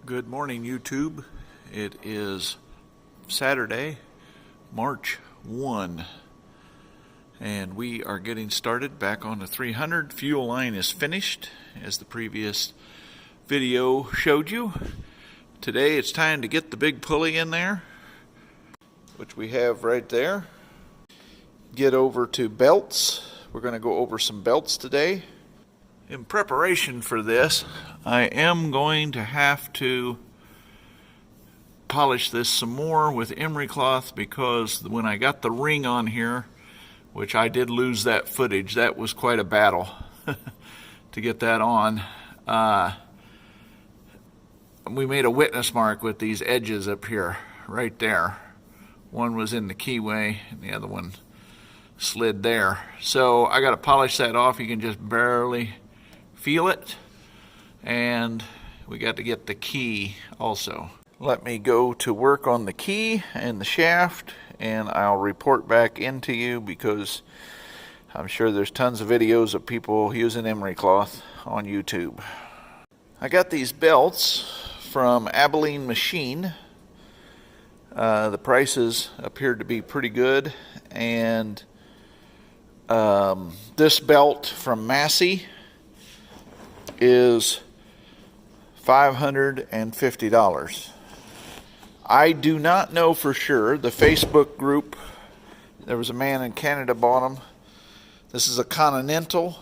Good morning, YouTube. It is Saturday, March 1, and we are getting started back on the 300. Fuel line is finished, as the previous video showed you. Today it's time to get the big pulley in there, which we have right there. Get over to belts. We're going to go over some belts today. In preparation for this, I am going to have to polish this some more with emery cloth, because when I got the ring on here, which I did lose that footage, that was quite a battle to get that on. We made a witness mark with these edges up here, right there. One was in the keyway and the other one slid there. So I got to polish that off. You can just barely feel it, and we got to get the key also. Let me go to work on the key and the shaft, and I'll report back into you, because I'm sure there's tons of videos of people using emery cloth on YouTube. I got these belts from Thrashing Machine. The prices appeared to be pretty good, and this belt from Massey is $550. I do not know for sure. The Facebook group, there was a man in Canada bought them. This is a Continental,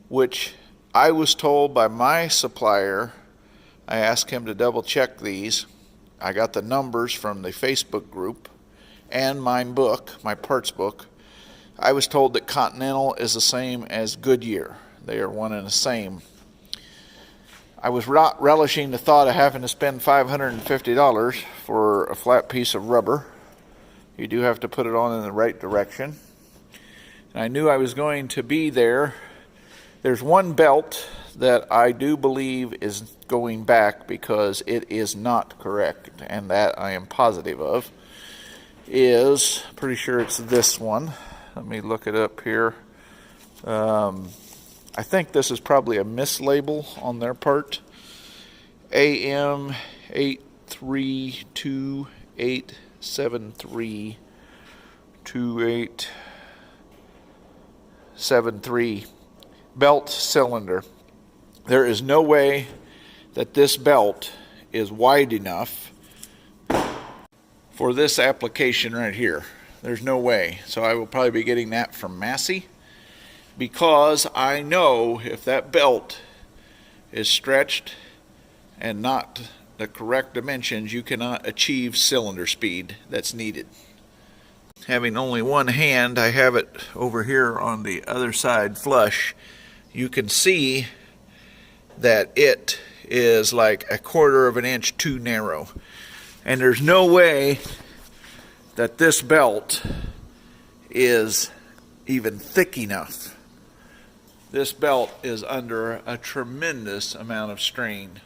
which I was told by my supplier. I asked him to double check these. I got the numbers from the Facebook group and my book, my parts book. I was told that Continental is the same as Goodyear. They are one and the same. I was not relishing the thought of having to spend $550 for a flat piece of rubber. You do have to put it on in the right direction. And I knew I was going to be there. There's one belt that I do believe is going back, because it is not correct, and that I am positive of. Is pretty sure it's this one. Let me look it up here. I think this is probably a mislabel on their part. AM8328732873 belt cylinder. There is no way that this belt is wide enough for this application right here. There's no way. So I will probably be getting that from Massey, because I know if that belt is stretched and not the correct dimensions, you cannot achieve cylinder speed that's needed. Having only one hand, I have it over here on the other side flush. You can see that it is like 1/4 of an inch too narrow. And there's no way that this belt is even thick enough. This belt is under a tremendous amount of strain.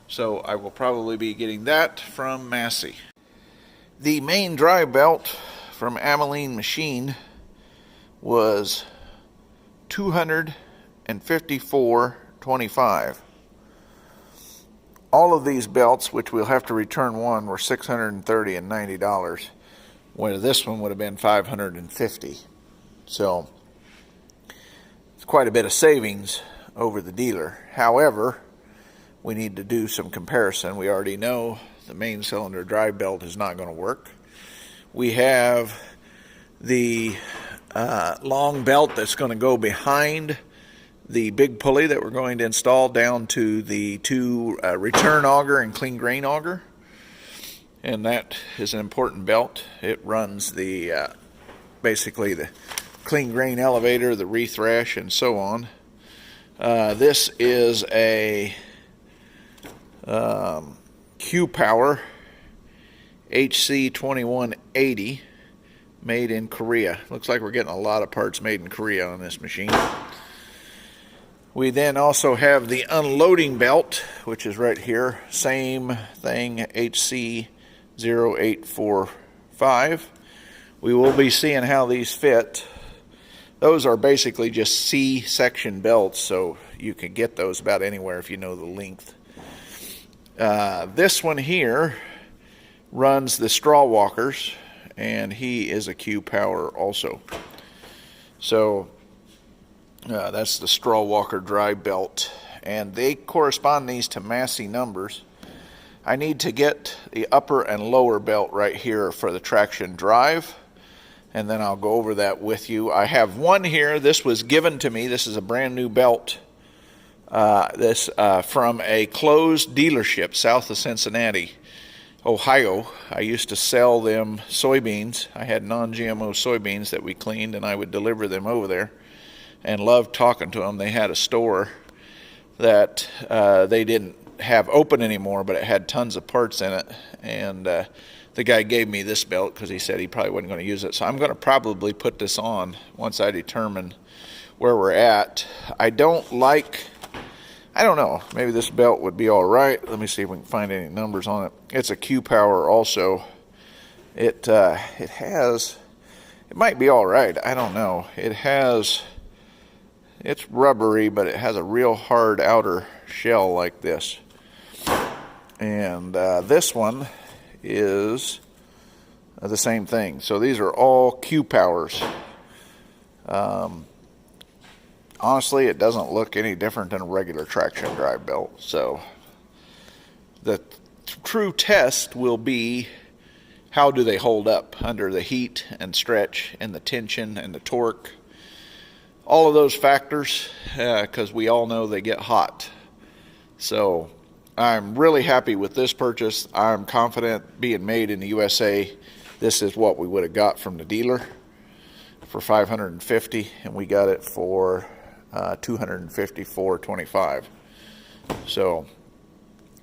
So I will probably be getting that from Massey. The main drive belt from Thrashing Machine was $254.25. All of these belts, which we'll have to return one, were $630 and $90. Where this one would have been $550. So it's quite a bit of savings over the dealer. However, we need to do some comparison. We already know the main cylinder drive belt is not going to work. We have the long belt that's going to go behind the big pulley that we're going to install down to the two return auger and clean grain auger. And that is an important belt. It runs the basically the clean grain elevator, the rethrash, and so on. This is a Q Power HC2180 made in Korea. Looks like we're getting a lot of parts made in Korea on this machine. We then also have the unloading belt, which is right here. Same thing, HC0845. We will be seeing how these fit. Those are basically just C-section belts, so you can get those about anywhere if you know the length. This one here runs the straw walkers, and he is a Q Power also. So that's the straw walker drive belt, and they correspond these to Massey numbers. I need to get the upper and lower belt right here for the traction drive, and then I'll go over that with you. I have one here. This was given to me. This is a brand new belt. This from a closed dealership south of Cincinnati, Ohio. I used to sell them soybeans. I had non-GMO soybeans that we cleaned, and I would deliver them over there, and loved talking to them. They had a store that they didn't have open anymore, but it had tons of parts in it, and the guy gave me this belt because he said he probably wasn't going to use it. So I'm going to probably put this on once I determine where we're at. I don't know, maybe this belt would be all right. Let me see if we can find any numbers on it. It's a Q Power also. It might be all right. I don't know. It's rubbery, but it has a real hard outer shell like this. And this one is the same thing. So these are all Q Powers. Honestly, it doesn't look any different than a regular traction drive belt. So the true test will be, how do they hold up under the heat and stretch and the tension and the torque. All of those factors, because we all know they get hot. So I'm really happy with this purchase. I'm confident, being made in the USA, this is what we would have got from the dealer for $550, and we got it for $254.25. So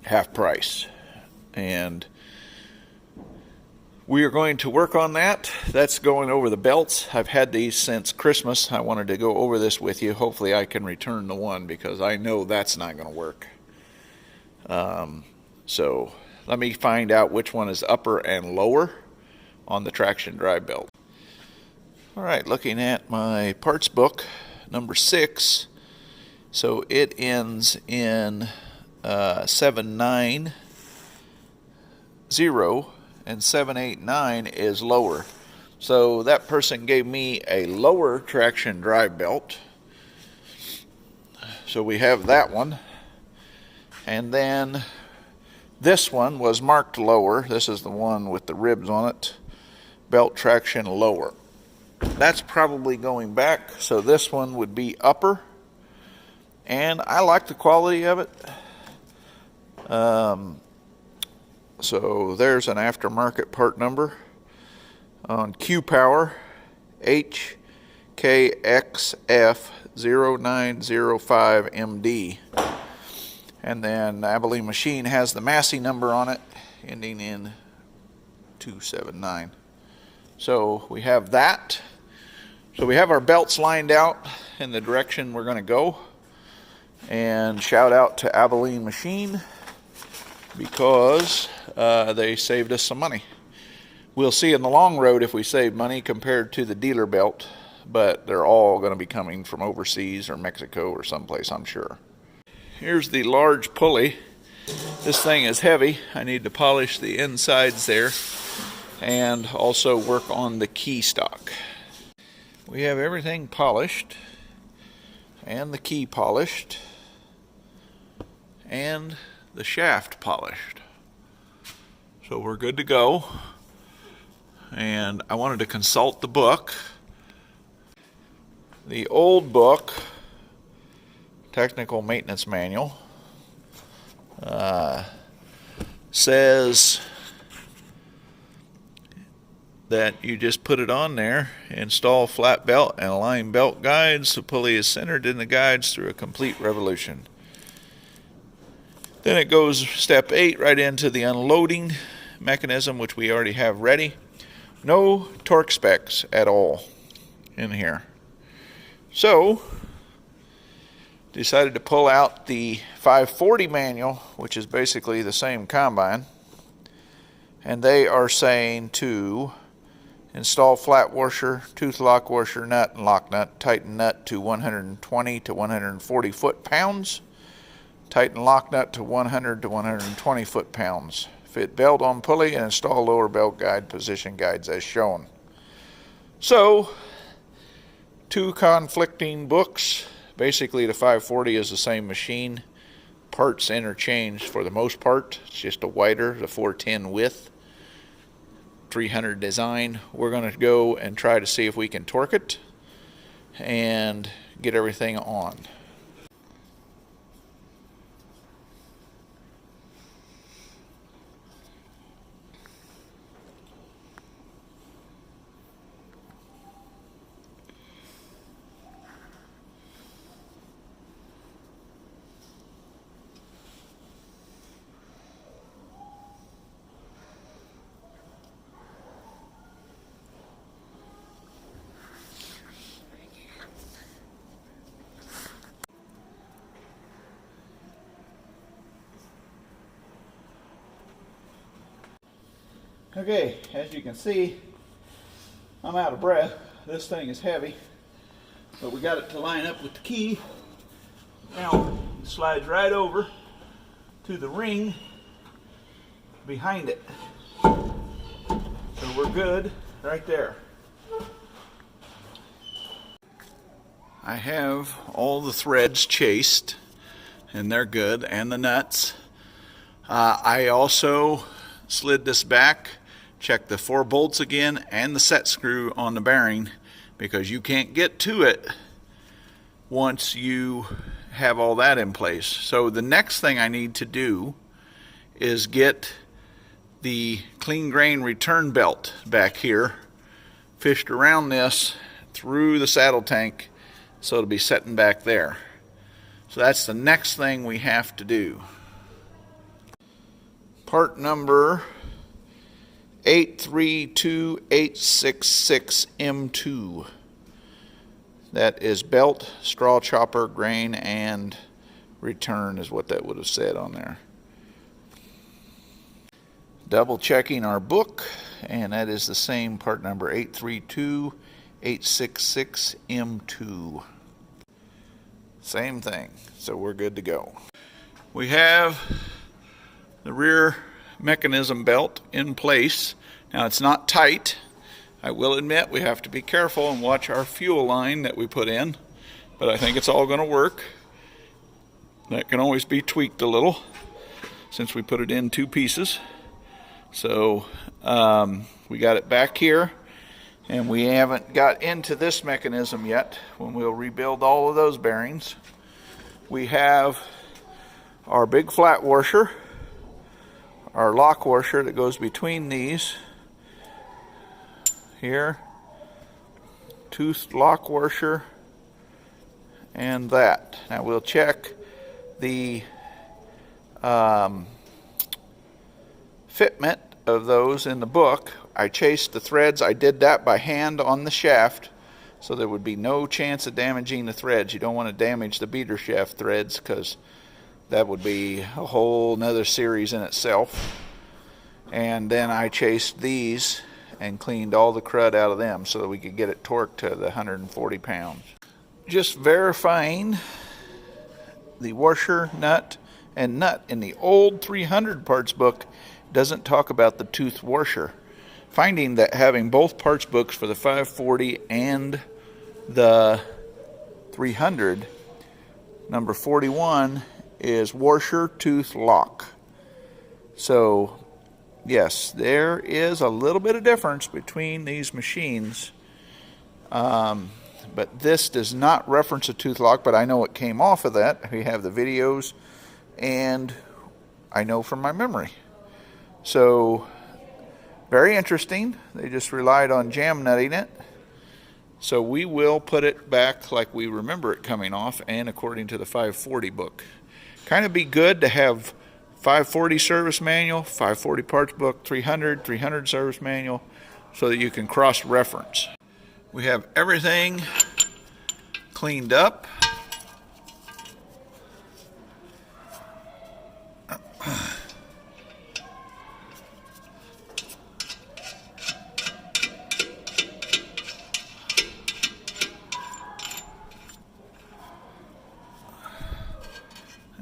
half price. And we are going to work on that. That's going over the belts. I've had these since Christmas. I wanted to go over this with you. Hopefully I can return the one, because I know that's not going to work. So let me find out which one is upper and lower on the traction drive belt. All right, looking at my parts book, number 6. So it ends in 790, and 789 is lower. So that person gave me a lower traction drive belt. So we have that one. And then this one was marked lower. This is the one with the ribs on it. Belt traction lower. That's probably going back. So this one would be upper. And I like the quality of it. So there's an aftermarket part number on Q Power HKXF0905MD. And then Abilene Machine has the Massey number on it, ending in 279. So we have that. So we have our belts lined out in the direction we're going to go. And shout out to Abilene Machine, because they saved us some money. We'll see in the long road if we save money compared to the dealer belt, but they're all going to be coming from overseas or Mexico or someplace, I'm sure. Here's the large pulley. This thing is heavy. I need to polish the insides there and also work on the key stock. We have everything polished, and the key polished, and the shaft polished. So we're good to go. And I wanted to consult the book. The old book, Technical Maintenance Manual, says that you just put it on there, install flat belt and align belt guides. The pulley is centered in the guides through a complete revolution. Then it goes step 8 right into the unloading mechanism, which we already have ready. No torque specs at all in here. So decided to pull out the 540 manual, which is basically the same combine, and they are saying to install flat washer, tooth lock washer, nut, and lock nut, tighten nut to 120 to 140 foot-pounds, Tighten lock nut to 100 to 120 foot-pounds. Fit belt on pulley and install lower belt guide position guides as shown. So, two conflicting books. Basically, the 540 is the same machine. Parts interchanged for the most part. It's just a wider, the 410 width. 300 design. We're going to go and try to see if we can torque it and get everything on. Okay, as you can see, I'm out of breath. This thing is heavy, but we got it to line up with the key. Now it slides right over to the ring behind it. So we're good right there. I have all the threads chased and they're good, and the nuts. I also slid this back, checked the 4 bolts again and the set screw on the bearing, because you can't get to it once you have all that in place. So the next thing I need to do is get the clean grain return belt back here fished around this through the saddle tank, so it'll be sitting back there. So that's the next thing we have to do. Part number 832866M2. That is belt, straw chopper, grain, and return is what that would have said on there. Double checking our book, and that is the same part number 832866M2. Same thing, so we're good to go. We have the rear mechanism belt in place. Now it's not tight. I will admit we have to be careful and watch our fuel line that we put in, but I think it's all going to work. That can always be tweaked a little since we put it in 2 pieces. So we got it back here, and we haven't got into this mechanism yet when we'll rebuild all of those bearings. We have our big flat washer, our lock washer that goes between these here, toothed lock washer, and that. Now we'll check the fitment of those in the book. I chased the threads. I did that by hand on the shaft, so there would be no chance of damaging the threads. You don't want to damage the beater shaft threads, because that would be a whole nother series in itself. And then I chased these and cleaned all the crud out of them so that we could get it torqued to the 140 pounds. Just verifying the washer, nut, and nut. In the old 300 parts book doesn't talk about the tooth washer. Finding that having both parts books for the 540 and the 300, number 41 is washer tooth lock. So yes, there is a little bit of difference between these machines, but this does not reference a tooth lock, but I know it came off of that. We have the videos, and I know from my memory. So very interesting. They just relied on jam nutting it. So we will put it back like we remember it coming off and according to the 540 book. Kind of be good to have 540 service manual, 540 parts book, 300 service manual, so that you can cross-reference. We have everything cleaned up.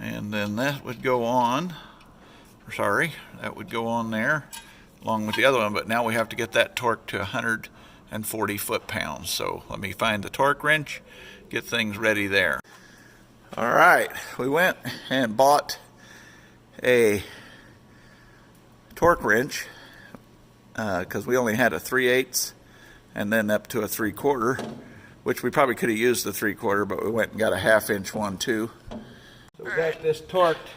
And then that would go on, sorry, that would go on there along with the other one, but now we have to get that torque to 140 foot-pounds. So let me find the torque wrench, get things ready there. All right, we went and bought a torque wrench because we only had a 3/8 and then up to a 3/4, which we probably could have used the 3/4, but we went and got a 1/2-inch one too. So we got this torqued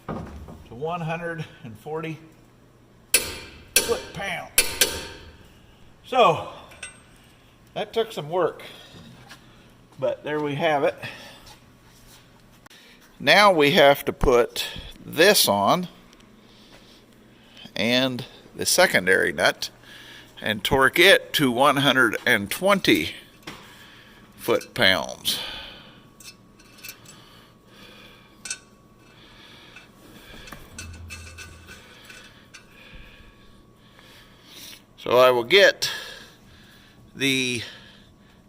to 140 foot-pounds. So that took some work, but there we have it. Now we have to put this on and the secondary nut and torque it to 120 foot-pounds. So I will get the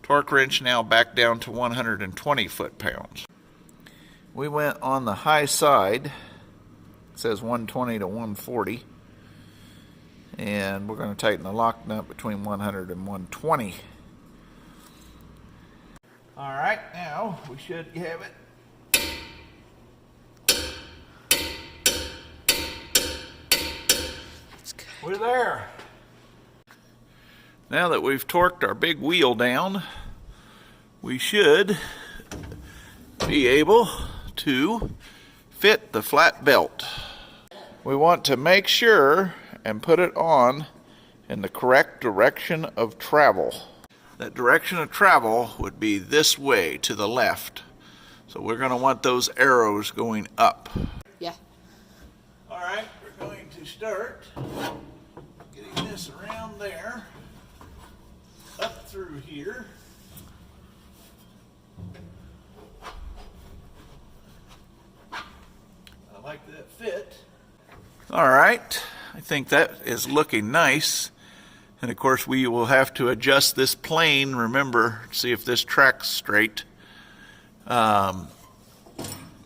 torque wrench now back down to 120 foot-pounds. We went on the high side, it says 120 to 140, and we're going to tighten the lock nut between 100 and 120. All right, now we should have it. We're there. Now that we've torqued our big wheel down, we should be able to fit the flat belt. We want to make sure and put it on in the correct direction of travel. That direction of travel would be this way to the left. So we're going to want those arrows going up. Yeah. All right, we're going to start getting this around there, up through here. I like that fit. All right, I think that is looking nice. And of course we will have to adjust this plane, remember, see if this tracks straight. My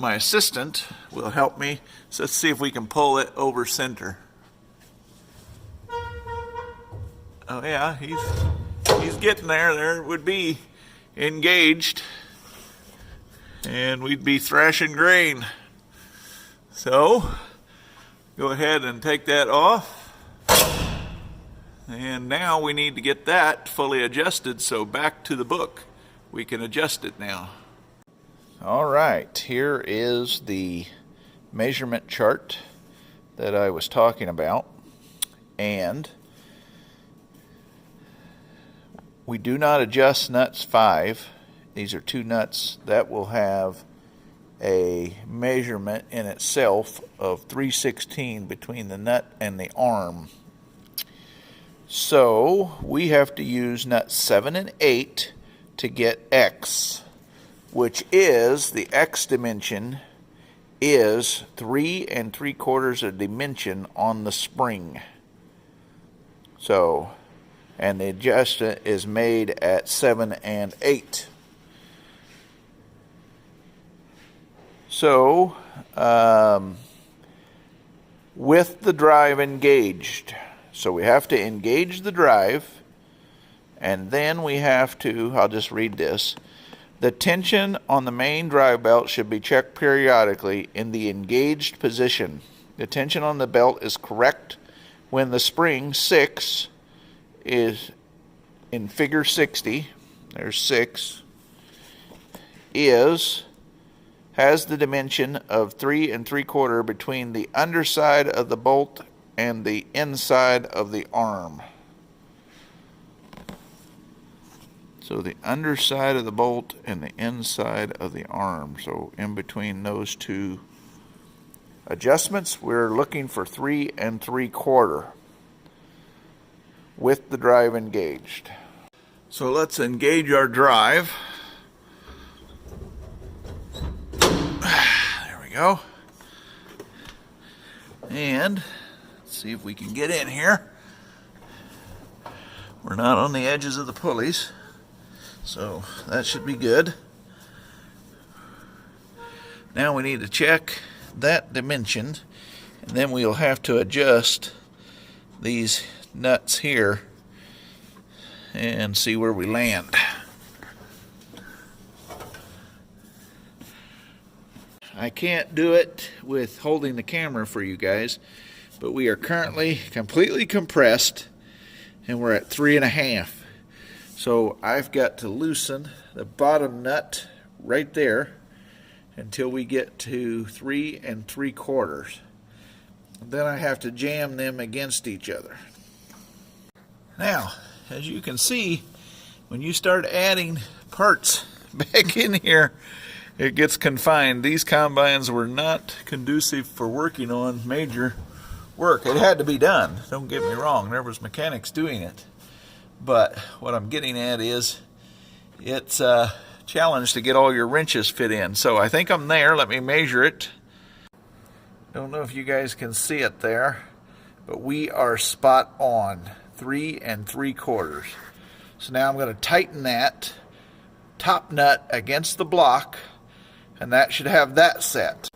assistant will help me, so let's see if we can pull it over center. Oh yeah, he's getting there. There it would be engaged, and we'd be thrashing grain. So go ahead and take that off. And now we need to get that fully adjusted, so back to the book. We can adjust it now. All right, here is the measurement chart that I was talking about. And we do not adjust nuts 5. These are 2 nuts that will have a measurement in itself of 3/16 between the nut and the arm. So we have to use nuts 7 and 8 to get X, which is, the X dimension is 3 3/4 of dimension on the spring. So, and the adjustment is made at 7 and 8. So, with the drive engaged, so we have to engage the drive, and then we have to, I'll just read this. The tension on the main drive belt should be checked periodically in the engaged position. The tension on the belt is correct when the spring 6 is in figure 60, there's 6, has the dimension of 3 3/4 between the underside of the bolt and the inside of the arm. So the underside of the bolt and the inside of the arm. So in between those two adjustments, we're looking for 3 3/4 with the drive engaged. So let's engage our drive. There we go. And let's see if we can get in here. We're not on the edges of the pulleys, so that should be good. Now we need to check that dimension, and then we'll have to adjust these nuts here and see where we land. I can't do it with holding the camera for you guys, but we are currently completely compressed and we're at 3.5. So I've got to loosen the bottom nut right there until we get to 3 3/4. Then I have to jam them against each other. Now, as you can see, when you start adding parts back in here, it gets confined. These combines were not conducive for working on major work. It had to be done, don't get me wrong. There was mechanics doing it. But what I'm getting at is it's a challenge to get all your wrenches fit in. So I think I'm there. Let me measure it. Don't know if you guys can see it there, but we are spot on, 3 3/4. So now I'm going to tighten that top nut against the block, and that should have that set.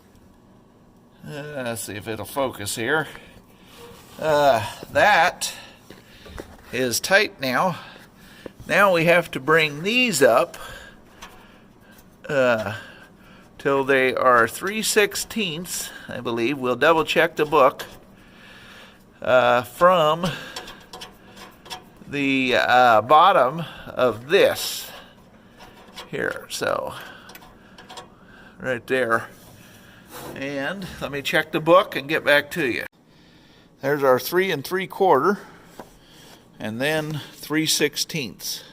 Let's see if it'll focus here. That is tight now. Now we have to bring these up till they are 3/16, I believe. We'll double check the book, from the bottom of this here. So right there. And let me check the book and get back to you. There's our 3 3/4 and then 3/16.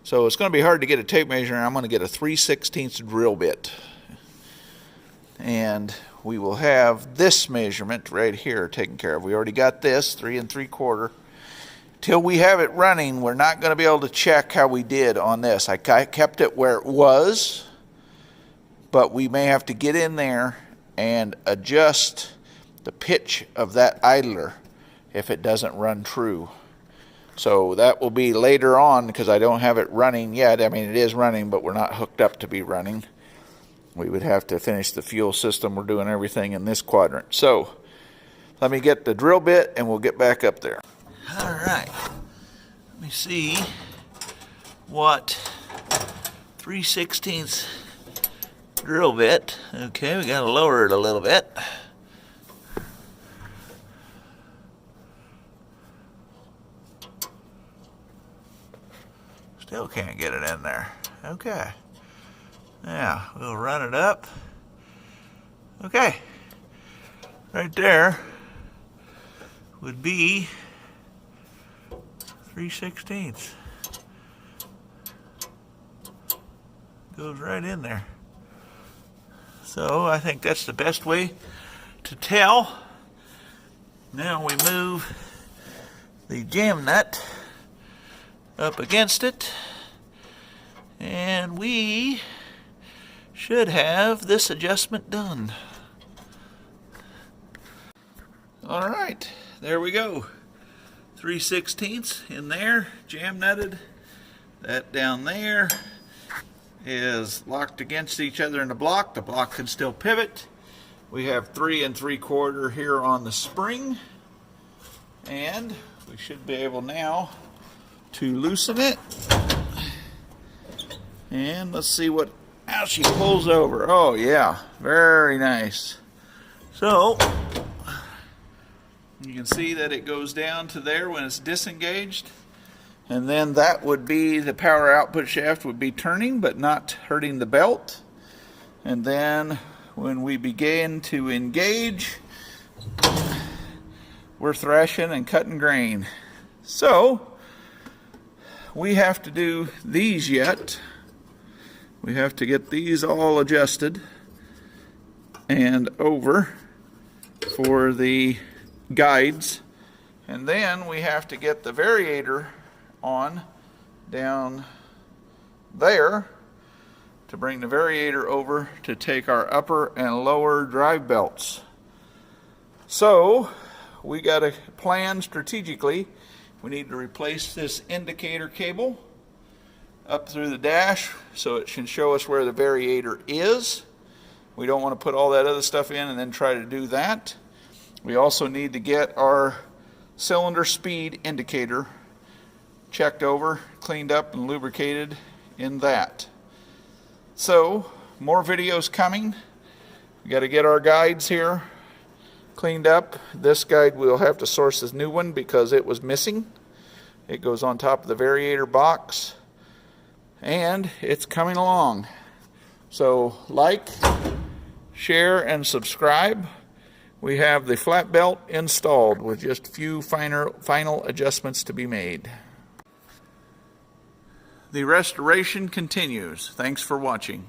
So it's going to be hard to get a tape measure, and I'm going to get a 3/16 drill bit. And we will have this measurement right here taken care of. We already got this, 3 3/4. Till we have it running, we're not going to be able to check how we did on this. I kept it where it was, but we may have to get in there and adjust the pitch of that idler if it doesn't run true. So that will be later on, because I don't have it running yet. I mean, it is running, but we're not hooked up to be running. We would have to finish the fuel system. We're doing everything in this quadrant. So let me get the drill bit and we'll get back up there. All right. Let me see what 3/16 drill bit. Okay, we got to lower it a little bit. Still can't get it in there. Okay. Now, we'll run it up. Okay. Right there would be 3/16. Goes right in there. So I think that's the best way to tell. Now we move the jam nut up against it, and we should have this adjustment done. All right, there we go. 3/16 in there, jam nutted. That down there is locked against each other in the block. The block can still pivot. We have 3 3/4 here on the spring, and we should be able now to loosen it. And let's see how she pulls over. Oh yeah, very nice. So you can see that it goes down to there when it's disengaged, and then that would be the power output shaft would be turning but not hurting the belt. And then when we begin to engage, we're thrashing and cutting grain. So we have to do these yet. We have to get these all adjusted and over for the guides, and then we have to get the variator on down there to bring the variator over to take our upper and lower drive belts. So we got to plan strategically. We need to replace this indicator cable up through the dash so it can show us where the variator is. We don't want to put all that other stuff in and then try to do that. We also need to get our cylinder speed indicator checked over, cleaned up, and lubricated in that. So, more videos coming. We got to get our guides here cleaned up. This guide we'll have to source this new one because it was missing. It goes on top of the variator box, and it's coming along. So like, share, and subscribe. We have the flat belt installed with just a few final adjustments to be made. The restoration continues. Thanks for watching.